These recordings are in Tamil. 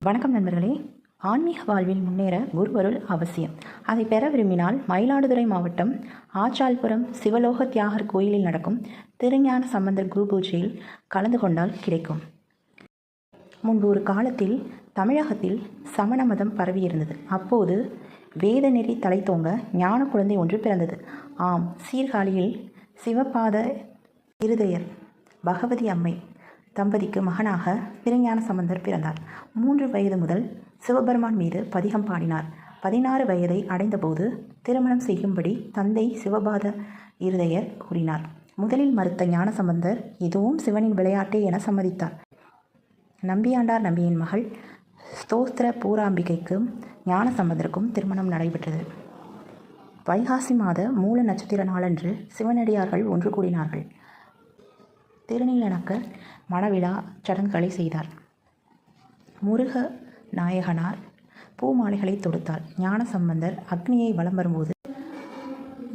வணக்கம் நண்பர்களே. ஆன்மீக வாழ்வில் முன்னேற குருவருள் அவசியம். அதை பெற விரும்பினால் மயிலாடுதுறை மாவட்டம் ஆச்சாள்புரம் சிவலோக தியாகர் கோயிலில் நடக்கும் திருஞான சம்பந்தர் குரு பூஜையில் கலந்து கொண்டால் கிடைக்கும். முன்பு ஒரு காலத்தில் தமிழகத்தில் சமண மதம் பரவியிருந்தது. அப்போது வேத நெறி தலைத்தோங்க ஞான குழந்தை ஒன்று பிறந்தது. ஆம், சீர்காழியில் சிவபாத இருதயர் பகவதி அம்மை தம்பதிக்கு மகனாக திருஞான சம்பந்தர் பிறந்தார். 3 வயது முதல் சிவபெருமான் மீது பதிகம் பாடினார். 16 வயதை அடைந்தபோது திருமணம் செய்யும்படி தந்தை சிவபாத இருதயர் கூறினார். முதலில் மறுத்த ஞானசம்பந்தர் இதுவும் சிவனின் விளையாட்டே என சம்மதித்தார். நம்பியாண்டார் நம்பியின் மகள் ஸ்தோத்திர பூராம்பிகைக்கும் ஞானசம்பந்தருக்கும் திருமணம் நடைபெற்றது. வைகாசி மாத மூல நட்சத்திர நாளன்று சிவனடியார்கள் ஒன்று கூடினார்கள். திருநீலனக்க மணவிழா சடங்குகளை செய்தார். முருக நாயகனார் பூமாலைகளை தொடுத்தார். ஞானசம்பந்தர் அக்னியை வலம் வரும்போது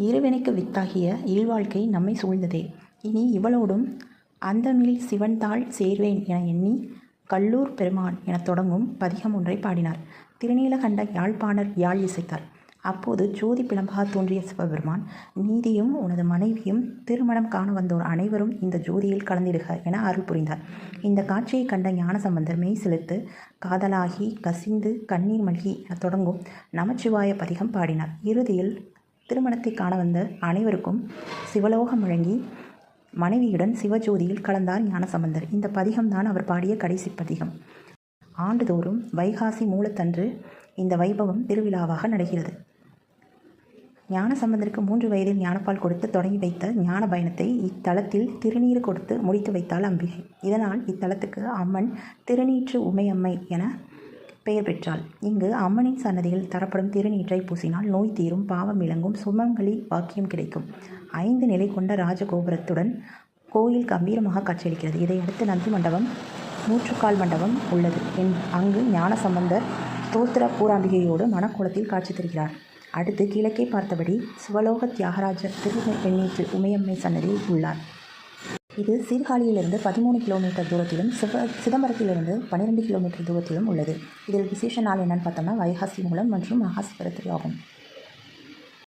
இருவினைக்கு வித்தாகிய இல்வாழ்க்கை நம்மை சூழ்ந்ததே, இனி இவளோடும் அந்தமில் சிவன்தாள் சேர்வேன் என எண்ணி கல்லூர் பெருமான் என தொடங்கும் பதிகம் ஒன்றை பாடினார். திருநீலகண்ட யாழ்ப்பாணர் யாழ் இசைத்தார். அப்போது ஜோதி பிளம்பாக தோன்றிய சிவபெருமான், நீதியும் உனது மனைவியும் திருமணம் காண வந்தோர் அனைவரும் இந்த ஜோதியில் கலந்திடுக என அருள் புரிந்தார். இந்த காட்சியை கண்ட ஞானசம்பந்தர் மெய் சிலிர்த்து காதலாகி கசிந்து கண்ணீர் மல்கி என தொடங்கும் நமச்சிவாய பதிகம் பாடினார். இறுதியில் திருமணத்தை காண வந்த அனைவருக்கும் சிவலோகம் வழங்கி மனைவியுடன் சிவஜோதியில் கலந்தார் ஞானசம்பந்தர். இந்த பதிகம்தான் அவர் பாடிய கடைசி பதிகம். ஆண்டுதோறும் வைகாசி மூலத்தன்று இந்த வைபவம் திருவிழாவாக நடக்கிறது. ஞானசம்பந்தருக்கு 3 வயதில் ஞானப்பால் கொடுத்து தொடங்கி வைத்த ஞான பயணத்தை இத்தலத்தில் திருநீர் கொடுத்து முடித்து வைத்தாள் அம்பிகை. இதனால் இத்தலத்துக்கு அம்மன் திருநீற்று உமையம்மை என பெயர் பெற்றாள். இங்கு அம்மனின் சன்னதியில் தரப்படும் திருநீற்றை பூசினால் நோய் தீரும், பாவம் விளங்கும், சுமங்கலி பாக்கியம் கிடைக்கும். 5 நிலை கொண்ட ராஜகோபுரத்துடன் கோயில் கம்பீரமாக காட்சியளிக்கிறது. இதையடுத்து நந்தி மண்டபம், நூற்றுக்கால் மண்டபம் உள்ளது. அங்கு ஞானசம்பந்தர் ஸ்தோத்திர பூராம்பிகையோடு மணக்கோலத்தில் காட்சி தருகிறார். அடுத்து கிழக்கே பார்த்தபடி சிவலோக தியாகராஜர் திருநீற்று உமையம்மை சன்னதியில் உள்ளார். இது சீர்காழியிலிருந்து 13 கிலோமீட்டர் தூரத்திலும் சிதம்பரத்திலிருந்து 12 கிலோமீட்டர் தூரத்திலும் உள்ளது. இதில் விசேஷ நாள் என்னன்னு பார்த்தோம்னா வைகாசி மூலம் மற்றும் மகா சிவராத்திரி ஆகும்.